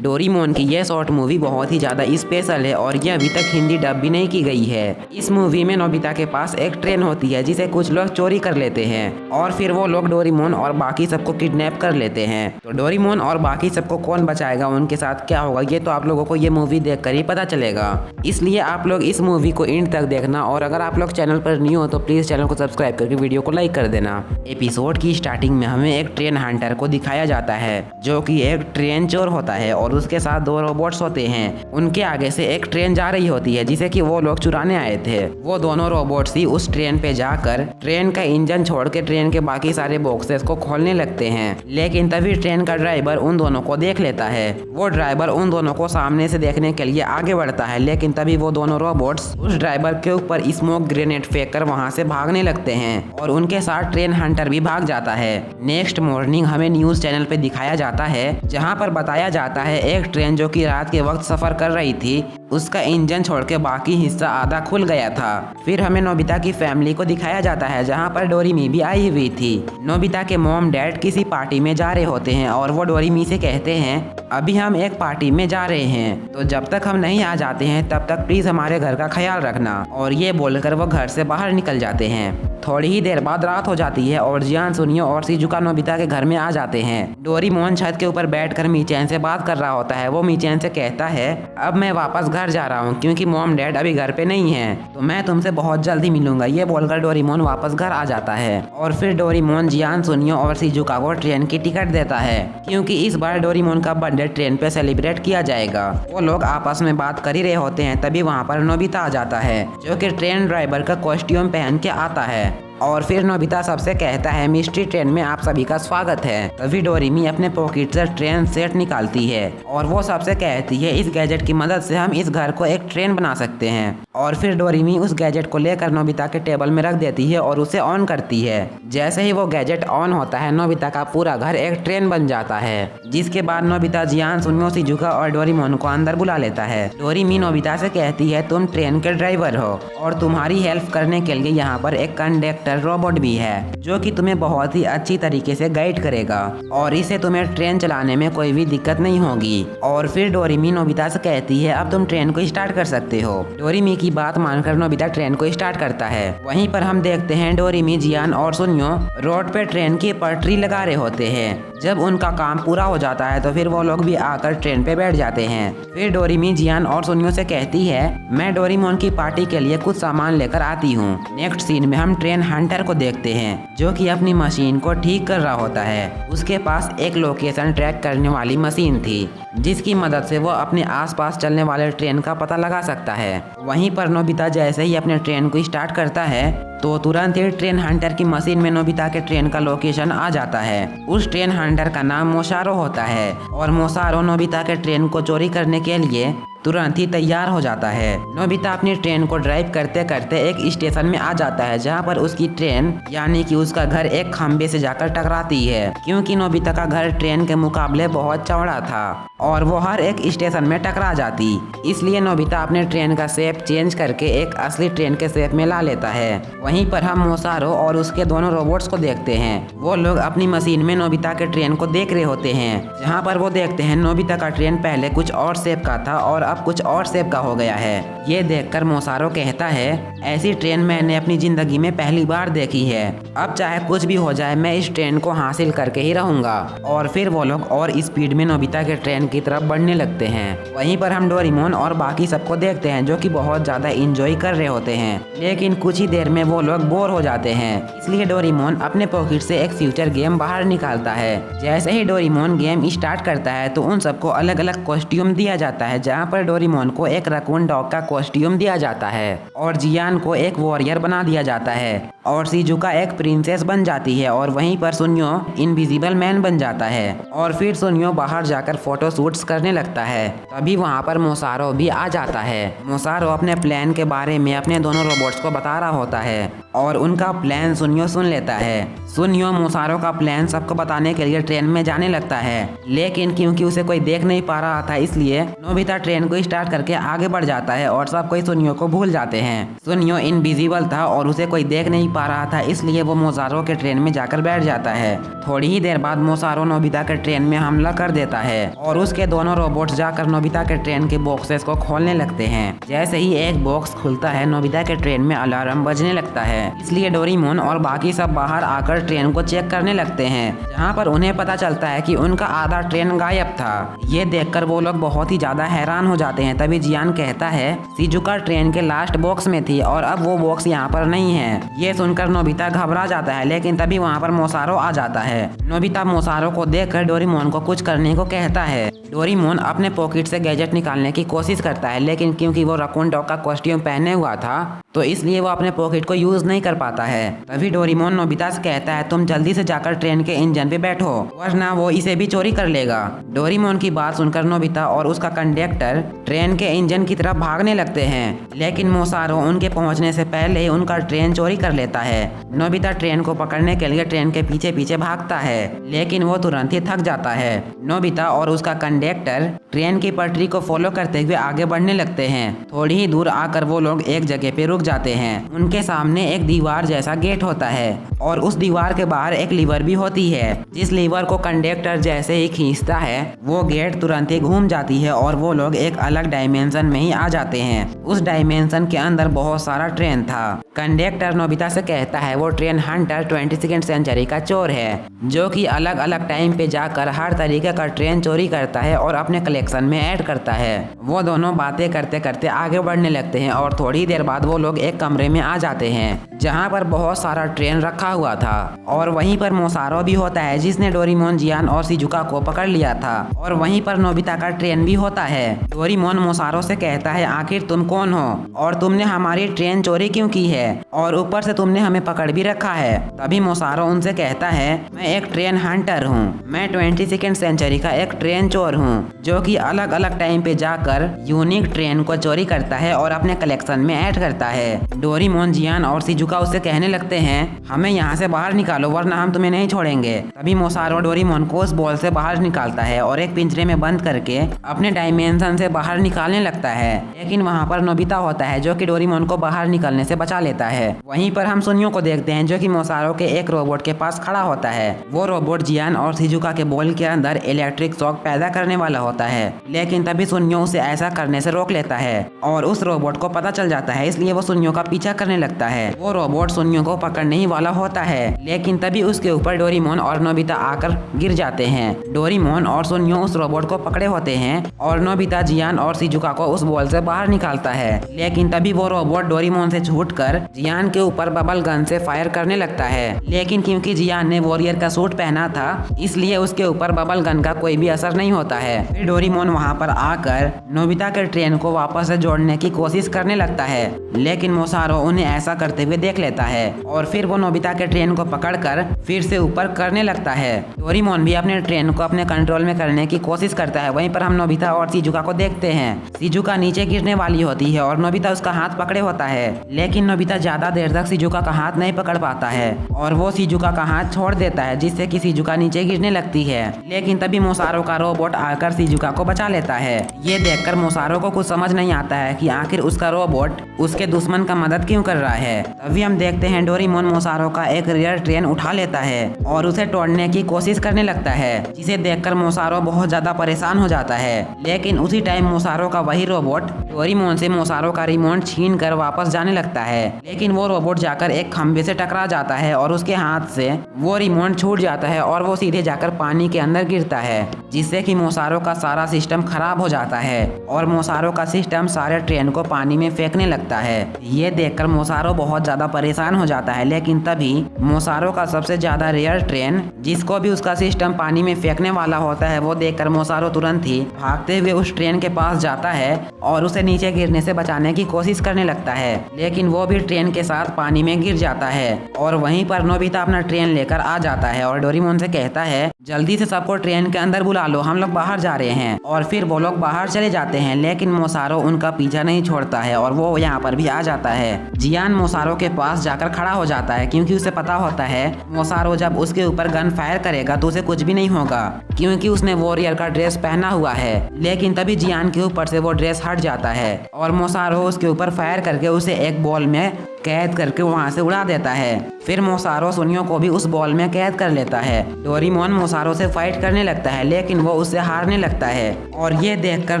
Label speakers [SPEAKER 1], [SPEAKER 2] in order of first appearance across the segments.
[SPEAKER 1] Doraemon की यह short movie बहुत ही ज़्यादा स्पेशल है और यह अभी तक हिंदी डब भी नहीं की गई है। इस मूवी में नोबिता के पास एक ट्रेन होती है जिसे कुछ लोग चोरी कर लेते हैं और फिर वो लोग डोरेमोन और बाकी सबको किडनैप कर लेते हैं। तो डोरेमोन और बाकी सबको कौन बचाएगा, उनके साथ क्या होगा, ये तो आप लोगों को ये मूवी देखकर ही पता चलेगा। इसलिए आप लोग इस मूवी को एंड तक देखना और अगर आप लोग चैनल पर न्यू हो तो प्लीज़ चैनल को सब्सक्राइब करके वीडियो को लाइक कर देना। एपिसोड की स्टार्टिंग में हमें एक ट्रेन हंटर को दिखाया जाता है जो कि एक ट्रेन चोर होता है और उसके साथ दो रोबोट्स होते हैं। उनके आगे से एक ट्रेन जा रही होती है जिसे कि वो लोग चुराने आए थे। वो दोनों रोबोट्स ही उस ट्रेन पे जाकर ट्रेन का इंजन छोड़ के ट्रेन के बाकी सारे बॉक्सेस को खोलने लगते हैं, लेकिन तभी ट्रेन का ड्राइवर उन दोनों को देख लेता है। वो ड्राइवर उन दोनों को सामने से देखने के लिए आगे बढ़ता है, लेकिन तभी वो दोनों रोबोट्स उस ड्राइवर के ऊपर स्मोक ग्रेनेड फेंक कर वहाँ से भागने लगते हैं और उनके साथ ट्रेन हंटर भी भाग जाता है। नेक्स्ट मॉर्निंग हमें न्यूज चैनल पे दिखाया जाता है जहाँ पर बताया जाता है एक ट्रेन जो कि रात के वक्त सफर कर रही थी, उसका इंजन छोड़ के बाकी हिस्सा आधा खुल गया था। फिर हमें नोबिता की फैमिली को दिखाया जाता है जहाँ पर डोरेमी भी आई हुई थी। नोबिता के मॉम डैड किसी पार्टी में जा रहे होते हैं और वो डोरेमी से कहते हैं अभी हम एक पार्टी में जा रहे हैं, तो जब तक हम नहीं आ जाते हैं तब तक प्लीज हमारे घर का ख्याल रखना। और ये बोलकर वो घर से बाहर निकल जाते हैं। थोड़ी ही देर बाद रात हो जाती है और जियान, सुनियो और शिजुका नोबिता के घर में आ जाते हैं। डोरेमोन छत के ऊपर बैठकर मीचैन से बात कर रहा होता है। वो मीचैन से कहता है अब मैं वापस घर जा रहा हूँ क्योंकि मॉम डैड अभी घर पे नहीं है, तो मैं तुमसे बहुत जल्दी मिलूंगा। ये बोलकर डोरेमोन वापस घर आ जाता है और फिर डोरेमोन जियान, सुनियो और शिजुका को ट्रेन की टिकट देता है क्योंकि इस बार डोरेमोन का बर्थडे ट्रेन पे सेलिब्रेट किया जाएगा। वो लोग आपस में बात कर ही रहे होते हैं, तभी वहाँ पर नोबिता आ जाता है जो कि ट्रेन ड्राइवर का कॉस्ट्यूम पहन के आता है और फिर नोबिता सबसे कहता है मिस्ट्री ट्रेन में आप सभी का स्वागत है। तभी डोरेमी अपने पॉकेट से ट्रेन सेट निकालती है और वो सबसे कहती है इस गैजेट की मदद से हम इस घर को एक ट्रेन बना सकते हैं। और फिर डोरेमी उस गैजेट को लेकर नोबिता के टेबल में रख देती है और उसे ऑन करती है। जैसे ही वो गैजेट ऑन होता है नोबिता का पूरा घर एक ट्रेन बन जाता है, जिसके बाद नोबिता जियान, सुनियो, शिजुका और डोरेमोन को अंदर बुला लेता है। डोरेमी नोबिता से कहती है तुम ट्रेन के ड्राइवर हो और तुम्हारी हेल्प करने के लिए यहाँ पर एक कंडक्टर रोबोट भी है जो कि तुम्हें बहुत ही अच्छी तरीके से गाइड करेगा और इसे तुम्हें ट्रेन चलाने में कोई भी दिक्कत नहीं होगी। और फिर डोरेमी नोबिता से कहती है अब तुम ट्रेन को स्टार्ट कर सकते हो। डोरेमी की बात मानकर नोबिता ट्रेन को स्टार्ट करता है। वहीं पर हम देखते हैं डोरेमी, जियान और सुनियो रोड पे ट्रेन की पटरी लगा रहे होते हैं। जब उनका काम पूरा हो जाता है तो फिर वो लोग भी आकर ट्रेन पे बैठ जाते हैं। फिर डोरेमी जियान और सुनियो से कहती है मैं डोरेमोन की पार्टी के लिए कुछ सामान लेकर आती हूँ। नेक्स्ट सीन में हम ट्रेन हंटर को देखते हैं जो कि अपनी मशीन को ठीक कर रहा होता है। उसके पास एक लोकेशन ट्रैक करने वाली मशीन थी जिसकी मदद से वो अपने आसपास चलने वाले ट्रेन का पता लगा सकता है। वहीं पर नोबिता जैसे ही अपने ट्रेन को स्टार्ट करता है तो तुरंत ही ट्रेन हंटर की मशीन में नोबिता के ट्रेन का लोकेशन आ जाता है। उस ट्रेन हंटर का नाम मोसारो होता है और मोसारो नोबिता के ट्रेन को चोरी करने के लिए तुरंत ही तैयार हो जाता है। नोबिता अपनी ट्रेन को ड्राइव करते करते एक स्टेशन में आ जाता है जहां पर उसकी ट्रेन यानी कि उसका घर एक खंबे से जाकर टकराती है क्योंकि नोबिता का घर ट्रेन के मुकाबले बहुत चौड़ा था और वो हर एक स्टेशन में टकरा जाती। इसलिए नोबिता अपने ट्रेन का शेप चेंज करके एक असली ट्रेन के शेप में ला लेता है। वहीं पर हम मोसारो और उसके दोनों रोबोट्स को देखते हैं। वो लोग अपनी मशीन में नोबिता के ट्रेन को देख रहे होते हैं जहाँ पर वो देखते हैं नोबिता का ट्रेन पहले कुछ और शेप का था और अब कुछ और शेप का हो गया है। ये देखकर मोसारो कहता है ऐसी ट्रेन मैंने अपनी जिंदगी में पहली बार देखी है। अब चाहे कुछ भी हो जाए मैं इस ट्रेन को हासिल करके ही रहूंगा। और फिर वो लोग और स्पीड में नोबिता के ट्रेन की तरफ बढ़ने लगते हैं। वहीं पर हम डोरेमोन और बाकी सबको देखते हैं जो कि बहुत ज्यादा इंजॉय कर रहे होते हैं, लेकिन कुछ ही देर में वो लोग बोर हो जाते हैं। इसलिए डोरेमोन अपने पॉकेट से एक फ्यूचर गेम बाहर निकालता है। जैसे ही डोरेमोन गेम स्टार्ट करता है तो उन सबको अलग अलग कॉस्ट्यूम दिया जाता है जहाँ पर डोरेमोन को एक रकून डॉग का कॉस्ट्यूम दिया जाता है और जियान को एक वॉरियर बना दिया जाता है और शिजुका एक प्रिंसेस बन जाती है और वहीं पर सुनियो इनविजिबल मैन बन जाता है। और फिर सुनियो बाहर जाकर फोटो शूट्स करने लगता है। तभी वहाँ पर मोसारो भी आ जाता है। मोसारो अपने प्लान के बारे में अपने दोनों रोबोट्स को बता रहा होता है और उनका प्लान सुनियो सुन लेता है। सुनियो मोसारो का प्लान सबको बताने के लिए ट्रेन में जाने लगता है, लेकिन क्योंकि उसे कोई देख नहीं पा रहा था इसलिए नोबिता ट्रेन को स्टार्ट करके आगे बढ़ जाता है और सब कोई सुनियो को भूल जाते हैं। सुनियो इनविजिबल था और उसे कोई देख नहीं पा रहा था, इसलिए वो मोसारो के ट्रेन में जाकर बैठ जाता है। थोड़ी ही देर बाद मोसारो नोबिता के ट्रेन में हमला कर देता है और उसके दोनों रोबोट्स जाकर नोबिता के ट्रेन के बॉक्सेस को खोलने लगते हैं। जैसे ही एक बॉक्स खुलता है, नोबिता के ट्रेन में अलार्म बजने लगता है, इसलिए डोरेमोन और बाकी सब बाहर आकर ट्रेन को चेक करने लगते हैं, जहाँ पर उन्हें पता चलता है कि उनका आधा ट्रेन गायब था। ये देखकर वो लोग बहुत ही ज्यादा हैरान हो जाते हैं। तभी जियान कहता है शिजुका ट्रेन के लास्ट बॉक्स में थी और अब वो बॉक्स यहाँ पर नहीं है। ये सुनकर नोबिता घबरा जाता है, लेकिन तभी वहाँ पर मोसारो आ जाता है। नोबिता मोसारो को देखकर डोरेमोन को कुछ करने को कहता है। डोरेमोन अपने पॉकेट से गैजेट निकालने की कोशिश करता है, लेकिन क्योंकि वो रकून डॉग का कॉस्ट्यूम पहने हुआ था तो इसलिए वो अपने पॉकेट को यूज नहीं कर पाता है। तभी डोरेमोन नोबिता से कहता है तुम जल्दी से जाकर ट्रेन के इंजन पे बैठो, वरना वो इसे भी चोरी कर लेगा। डोरेमोन की बात सुनकर नोबिता और उसका कंडक्टर ट्रेन के इंजन की तरफ भागने लगते हैं, लेकिन मोसारो उनके पहुंचने से पहले ही उनका ट्रेन चोरी कर लेता है। नोबिता ट्रेन को पकड़ने के लिए ट्रेन के पीछे पीछे भागता है, लेकिन वो तुरंत ही थक जाता है। नोबिता और उसका कंडक्टर ट्रेन की पटरी को फॉलो करते हुए आगे बढ़ने लगते हैं। थोड़ी ही दूर आकर वो लोग एक जगह पे रुक जाते हैं। उनके सामने एक दीवार जैसा गेट होता है और उस दीवार के बाहर एक लीवर भी होती है। जिस लीवर को कंडक्टर जैसे ही खींचता है वो गेट तुरंत ही घूम जाती है और वो लोग एक अलग डायमेंशन में ही आ जाते हैं। उस डायमेंशन के अंदर बहुत सारा ट्रेन था। कंडक्टर नोबिता से कहता है वो ट्रेन हंटर 22वीं सेंचुरी का चोर है, जो कि अलग अलग टाइम पे जाकर हर तरीके का ट्रेन चोरी करता है और अपने कलेक्शन में ऐड करता है। वो दोनों बातें करते करते आगे बढ़ने लगते हैं और थोड़ी देर बाद वो लोग एक कमरे में आ जाते हैं जहाँ पर बहुत सारा ट्रेन रखा हुआ था और वहीं पर मोसारो भी होता है जिसने डोरेमोन, जियान और शिजुका को पकड़ लिया था और वहीं पर नोबिता का ट्रेन भी होता है। डोरेमोन मोसारो से कहता है आखिर तुम कौन हो और तुमने हमारी ट्रेन चोरी क्यों की है और ऊपर से तुमने हमें पकड़ भी रखा है। तभी मोसारो उनसे कहता है मैं एक ट्रेन हंटर हूँ, मैं 22वीं सेंचुरी का एक ट्रेन चोर हूँ जो कि अलग अलग टाइम पे जाकर यूनिक ट्रेन को चोरी करता है और अपने कलेक्शन में ऐड करता है। डोरेमोन, जियान और शिजुका उससे कहने लगते हैं हमें यहाँ से बाहर निकालो वरना हम तुम्हें नहीं छोड़ेंगे। तभी मोसारो डोरेमोन को उस बॉल से बाहर निकालता है और एक पिंजरे में बंद करके अपने डायमेंशन से बाहर निकालने लगता है, लेकिन वहाँ पर नोबिता होता है जो कि डोरेमोन को बाहर निकलने से बचा लेता है। वहीं पर हम सुनियो को देखते हैं जो कि मोसारो के एक रोबोट के पास खड़ा होता है। वो रोबोट जियान और शिजुका के बॉल के अंदर इलेक्ट्रिक शॉक पैदा करने वाला होता है, लेकिन तभी सुनियो उसे ऐसा करने से रोक लेता है और उस रोबोट को पता चल जाता है, इसलिए वो सुनियो का पीछा करने लगता है। वो रोबोट सुनियो को पकड़ने ही वाला होता है, लेकिन तभी उसके ऊपर डोरेमोन और नोबिता आकर गिर जाते हैं। डोरेमोन और सुनियो उस रोबोट को पकड़े होते हैं और नोबिता, जियान और शिजुका को उस बॉल से बाहर निकालता है, लेकिन तभी वो रोबोट डोरेमोन से छूटकर जियान के ऊपर बबल गन से फायर करने लगता है, लेकिन क्योंकि जियान ने वॉरियर का सूट पहना था इसलिए उसके ऊपर बबल गन का कोई भी असर नहीं होता है। फिर डोरेमोन वहाँ पर आकर नोबिता के ट्रेन को वापस से जोड़ने की कोशिश करने लगता है, लेकिन मोसारो उन्हें ऐसा करते हुए देख लेता है और फिर वो नोबिता के ट्रेन को पकड़कर फिर से ऊपर करने लगता है। डोरेमोन भी अपने ट्रेन को अपने कंट्रोल में करने की कोशिश करता है। वहीं पर हम नोबिता और शिजुका को देखते हैं। शिजुका नीचे गिरने वाली होती है और नोबिता उसका हाथ पकड़े होता है, लेकिन नोबिता ज्यादा देर तक शिजुका का हाथ नहीं पकड़ पाता है और वो शिजुका का हाथ छोड़ देता है, जिससे कि शिजुका नीचे गिरने लगती है। लेकिन तभी मोसारो का रोबोट आकर शिजुका को बचा लेता है। ये देखकर मोसारो को कुछ समझ नहीं आता है कि आखिर उसका रोबोट उसके दुश्मन का मदद क्यों कर रहा है। तभी हम देखते हैं डोरेमोन मोसारो का एक रेयर ट्रेन उठा लेता है और उसे तोड़ने की कोशिश करने लगता है, जिसे देखकर मोसारो बहुत ज्यादा परेशान हो जाता है। लेकिन उसी टाइम मोसारो का वही रोबोट डोरेमोन से मोसारो का रिमोट छीन कर वापस जाने लगता है, लेकिन वो रोबोट जाकर एक खंभे से टकरा जाता है और उसके हाथ से वो रिमोट छूट जाता है और वो सीधे जाकर पानी के अंदर गिरता है, जिससे कि मोसारो का सारा सिस्टम खराब हो जाता है और मोसारो का सिस्टम सारे ट्रेन को पानी में फेंकने लगता है। ये देखकर मोसारो बहुत ज्यादा परेशान हो जाता है, लेकिन तभी मोसारो का सबसे ज्यादा रेयर ट्रेन जिसको भी उसका सिस्टम पानी में फेंकने वाला होता है वो देखकर मोसारो तुरंत ही भागते हुए उस ट्रेन के पास जाता है और उसे नीचे गिरने से बचाने की कोशिश करने लगता है, लेकिन वो भी ट्रेन के साथ पानी में गिर जाता है। और वहीं पर नोबिता अपना ट्रेन लेकर आ जाता है और डोरेमोन से कहता है जल्दी से सबको ट्रेन के अंदर बुला लो, हम लोग बाहर जा रहे हैं। और फिर वो लोग बाहर चले जाते हैं, लेकिन मोसारो उनका पीछा नहीं छोड़ता है और वो यहाँ पर भी आ जाता है। जियान मोसारो के पास जाकर खड़ा हो जाता है क्योंकि उसे पता होता है मोसारो जब उसके ऊपर गन फायर करेगा तो उसे कुछ भी नहीं होगा क्योंकि उसने वॉरियर का ड्रेस पहना हुआ है। लेकिन तभी जियान के ऊपर से वो ड्रेस हट जाता है और मोसारो उसके ऊपर फायर करके उसे एक बॉल में कैद करके वहां से उड़ा देता है। फिर मोसारो सुनियो को भी उस बॉल में कैद कर लेता है। डोरेमोन मोसारो से फाइट करने लगता है लेकिन वो उससे हारने लगता है और ये देखकर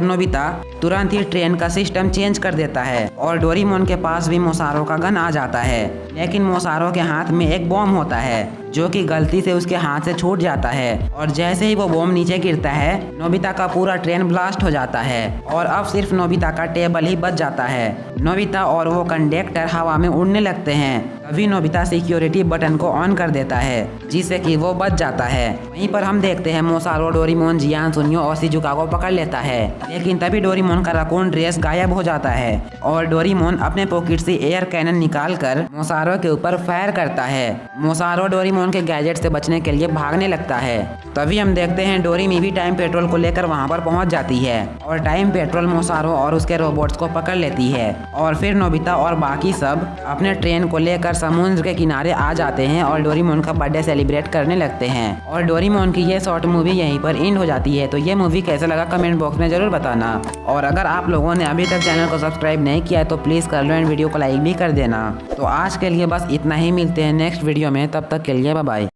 [SPEAKER 1] नोबिता तुरंत ही ट्रेन का सिस्टम चेंज कर देता है और डोरेमोन के पास भी मोसारो का गन आ जाता है। लेकिन मोसारो के हाथ में एक बॉम्ब होता है जो कि गलती से उसके हाथ से छूट जाता है और जैसे ही वो बॉम्ब नीचे गिरता है नोबिता का पूरा ट्रेन ब्लास्ट हो जाता है और अब सिर्फ नोबिता का टेबल ही बच जाता है। नोबिता और वो कंडक्टर हवा में उड़ने लगते हैं। तभी नोबिता सिक्योरिटी बटन को ऑन कर देता है जिससे कि वो बच जाता है। वहीं पर हम देखते हैं मोसारो डोरेमोन, जियान, सुनियो और शिजुका को पकड़ लेता है लेकिन तभी डोरेमोन का रकून ड्रेस गायब हो जाता है और डोरेमोन अपने पॉकेट से एयर कैनन निकाल कर मोसारो के ऊपर फायर करता है। मोसारो डोरेमोन के गैजेट से बचने के लिए भागने लगता है। तभी हम देखते हैं डोरेमी भी टाइम पेट्रोल को लेकर वहां पर पहुंच जाती है और टाइम पेट्रोल मोसारो और उसके रोबोट्स को पकड़ लेती है और फिर नोबिता और बाकी सब अपने ट्रेन को लेकर समुद्र के किनारे आ जाते हैं और डोरेमोन का बर्थडे सेलिब्रेट करने लगते हैं। और डोरेमोन की ये शॉर्ट मूवी यहीं पर एंड हो जाती है। तो ये मूवी कैसा लगा कमेंट बॉक्स में जरूर बताना और अगर आप लोगों ने अभी तक चैनल को सब्सक्राइब नहीं किया है तो प्लीज़ कर लो एंड वीडियो को लाइक भी कर देना। तो आज के लिए बस इतना ही, मिलते हैं नेक्स्ट वीडियो में, तब तक के लिए बाय बाय।